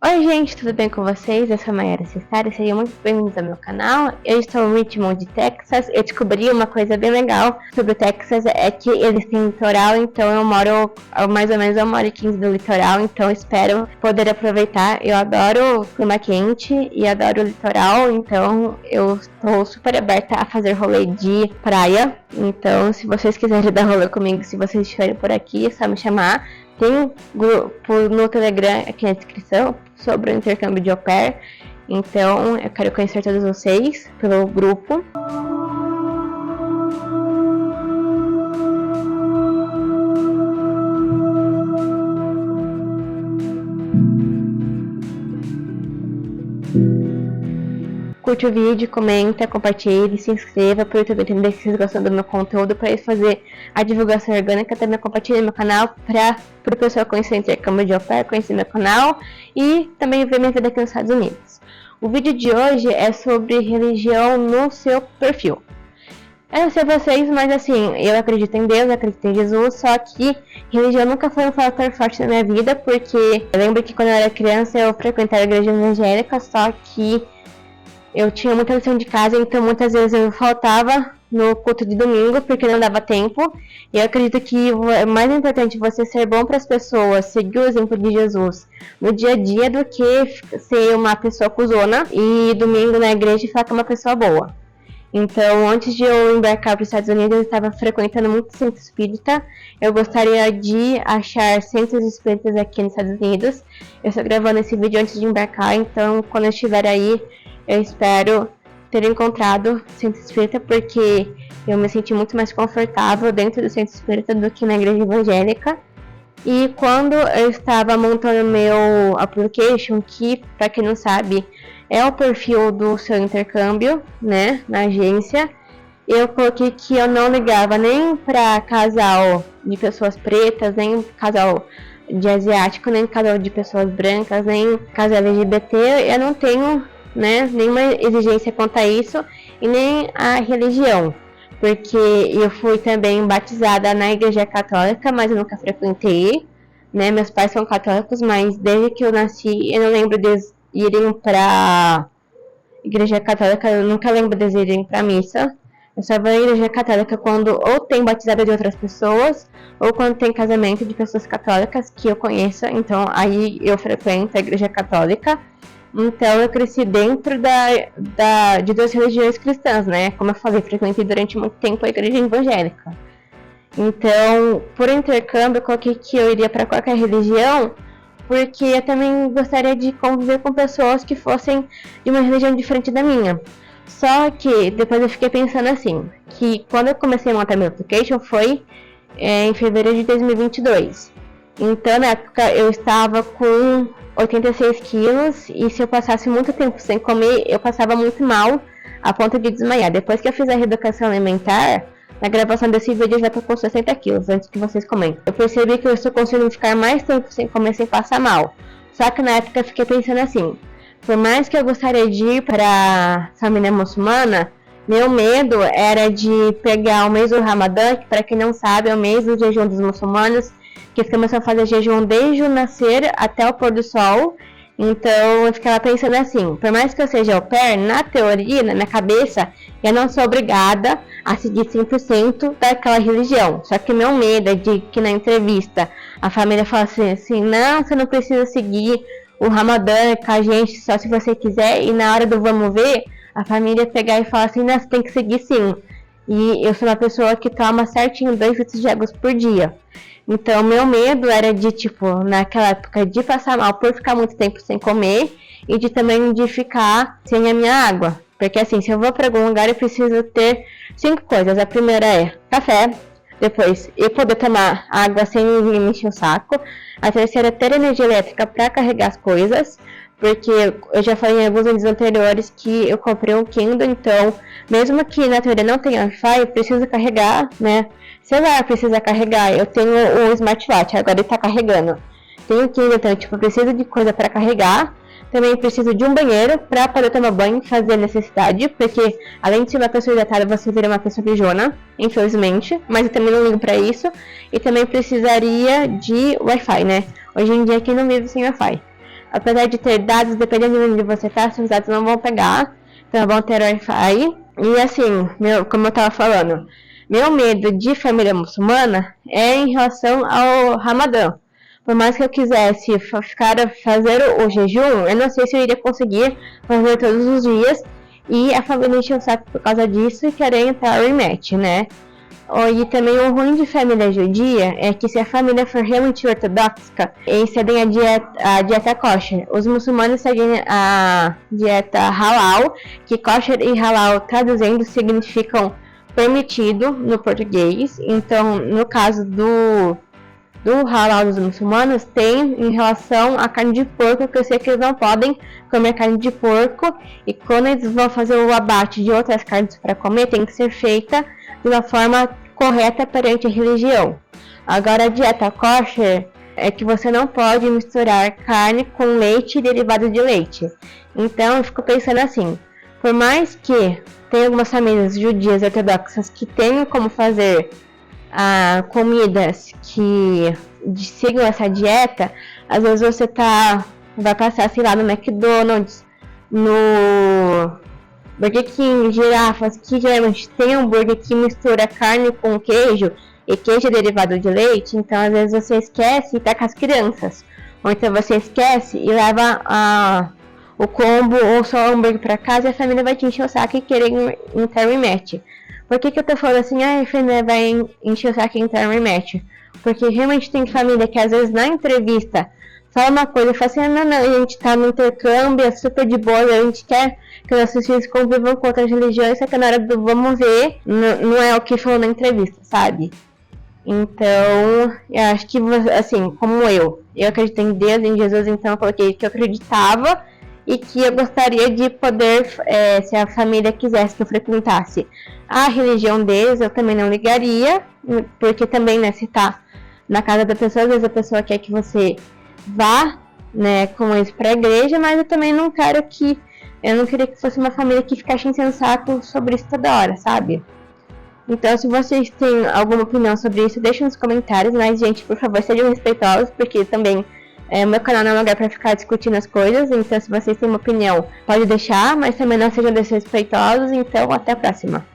Oi gente, tudo bem com vocês? Eu sou a Mayara Cestari, sejam muito bem-vindos ao meu canal. Eu estou em Richmond, Texas. Eu descobri uma coisa bem legal sobre o Texas, é que eles têm litoral, então eu moro mais ou menos a 1h15 do litoral, então espero poder aproveitar. Eu adoro clima quente e adoro o litoral, então eu estou super aberta a fazer rolê de praia. Então se vocês quiserem dar rolê comigo, se vocês estiverem por aqui, é só me chamar. Tem um grupo no Telegram aqui na descrição sobre o intercâmbio de au pair. Então eu quero conhecer todos vocês pelo grupo. Curte o vídeo, comenta, compartilhe, se inscreva para o YouTube entender que vocês gostam do meu conteúdo, para eles fazer a divulgação orgânica. Também compartilhe meu canal para o pessoal conhecer o intercâmbio de au pair, conhecer meu canal e também ver minha vida aqui nos Estados Unidos. O vídeo de hoje é sobre religião no seu perfil. Eu não sei vocês, mas assim, eu acredito em Deus, acredito em Jesus, só que religião nunca foi um fator forte na minha vida, porque eu lembro que quando eu era criança eu frequentava a igreja evangélica, só que eu tinha muita lição de casa, então muitas vezes eu faltava no culto de domingo porque não dava tempo. E eu acredito que é mais importante você ser bom para as pessoas, seguir o exemplo de Jesus no dia a dia, do que ser uma pessoa cuzona e domingo na igreja e falar que é uma pessoa boa. Então, antes de eu embarcar para os Estados Unidos, eu estava frequentando muito centro espírita. Eu gostaria de achar centros espíritas aqui nos Estados Unidos. Eu estou gravando esse vídeo antes de embarcar, então quando eu estiver aí, eu espero ter encontrado centro espírita, porque eu me senti muito mais confortável dentro do centro espírita do que na igreja evangélica. E quando eu estava montando meu application, que para quem não sabe é o perfil do seu intercâmbio, né, na agência, eu coloquei que eu não ligava nem para casal de pessoas pretas, nem casal de asiático, nem casal de pessoas brancas, nem casal LGBT. Eu não tenho, né, nenhuma exigência quanto a isso, e nem a religião, porque eu fui também batizada na igreja católica, mas eu nunca frequentei, né, meus pais são católicos, mas desde que eu nasci eu não lembro deles irem pra igreja católica, eu nunca lembro deles irem pra missa. Eu só vou à igreja católica quando ou tem batizada de outras pessoas, ou quando tem casamento de pessoas católicas que eu conheço, então aí eu frequento a igreja católica. Então eu cresci dentro de duas religiões cristãs, né? Como eu falei, frequentei durante muito tempo a igreja evangélica. Então, por intercâmbio, eu coloquei que eu iria para qualquer religião, porque eu também gostaria de conviver com pessoas que fossem de uma religião diferente da minha. Só que depois eu fiquei pensando assim, que quando eu comecei a montar meu application foi em fevereiro de 2022. Então, na época, eu estava com 86 quilos e se eu passasse muito tempo sem comer, eu passava muito mal a ponto de desmaiar. Depois que eu fiz a reeducação alimentar, na gravação desse vídeo eu já estou com 60 quilos, antes que vocês comentem. Eu percebi que eu estou conseguindo ficar mais tempo sem comer, sem passar mal. Só que na época eu fiquei pensando assim, por mais que eu gostaria de ir para a família muçulmana, meu medo era de pegar o mês do Ramadã, que para quem não sabe é o mês do jejum dos muçulmanos, que eles começam a fazer jejum desde o nascer até o pôr do sol. Então eu ficava pensando assim, por mais que eu seja au pair, na teoria, na minha cabeça, eu não sou obrigada a seguir 100% daquela religião. Só que meu medo é de que na entrevista a família falasse assim, não, você não precisa seguir o Ramadã com a gente só se você quiser, e na hora do vamos ver, a família pegar e falar assim, não, você tem que seguir sim. E eu sou uma pessoa que toma certinho 2 litros de água por dia. Então, meu medo era de, tipo, naquela época, de passar mal por ficar muito tempo sem comer e de também de ficar sem a minha água. Porque, assim, se eu vou para algum lugar, eu preciso ter 5 coisas. A primeira é café, depois eu poder tomar água sem me encher o saco. A terceira é ter energia elétrica para carregar as coisas, porque eu já falei em alguns vídeos anteriores que eu comprei um Kindle, então, mesmo que na teoria não tenha Wi-Fi, eu preciso carregar, né? Celular precisa carregar, eu tenho o smartwatch, agora ele tá carregando. Tenho o Kindle, então, tipo, eu preciso de coisa para carregar. Também preciso de um banheiro para poder tomar banho e fazer necessidade, porque além de ser uma pessoa hidratada, você vira uma pessoa pijona, infelizmente, mas eu também não ligo para isso. E também precisaria de Wi-Fi, né? Hoje em dia, quem não vive sem Wi-Fi? apesar de ter dados, dependendo de onde você tá, seus dados não vão pegar, então vão ter Wi-Fi. E assim, como eu tava falando, meu medo de família muçulmana é em relação ao Ramadã. Por mais que eu quisesse fazer o jejum, eu não sei se eu iria conseguir fazer todos os dias. E a família encheu o saco por causa disso e querer entrar em rematch, né? E também o ruim de família judia é que se a família for realmente ortodoxa, eles seguem a dieta kosher. Os muçulmanos seguem a dieta halal, que kosher e halal traduzindo significam permitido no português. Então, no caso do halal dos muçulmanos, tem em relação à carne de porco, que eu sei que eles não podem comer carne de porco, e quando eles vão fazer o abate de outras carnes para comer, tem que ser feita de uma forma correta perante a religião. Agora, a dieta kosher é que você não pode misturar carne com leite e derivados de leite. Então, eu fico pensando assim, por mais que tenha algumas famílias judias ortodoxas que tenham como fazer comidas que sigam essa dieta, às vezes você vai passar, sei lá, no McDonald's, no Burger King, girafas, que geralmente tem hambúrguer que mistura carne com queijo, e queijo é derivado de leite, então às vezes você esquece e tá com as crianças. Ou então você esquece e leva o combo ou só o hambúrguer pra casa, e a família vai te encher o saco e querer entrar em rematch. Por que eu tô falando assim, a família vai encher o saco e entrar em rematch? Porque realmente tem família que às vezes na entrevista fala uma coisa e fala assim, não, a gente tá no intercâmbio, é super de boa, a gente quer que nossos filhos convivam com outras religiões, só que na hora do vamos ver, não é o que falou na entrevista, sabe? Então, eu acho que, assim, como eu acredito em Deus, em Jesus, então eu coloquei que eu acreditava e que eu gostaria de poder, se a família quisesse que eu frequentasse a religião deles, eu também não ligaria, porque também, né, se tá na casa da pessoa, às vezes a pessoa quer que você vá, né, com eles pra igreja, mas eu também não queria que fosse uma família que ficasse enchendo saco sobre isso toda hora, sabe? Então, se vocês têm alguma opinião sobre isso, deixem nos comentários, mas, gente, por favor, sejam respeitosos, porque também meu canal não é um lugar pra ficar discutindo as coisas, então se vocês têm uma opinião, pode deixar, mas também não sejam desrespeitosos, então até a próxima.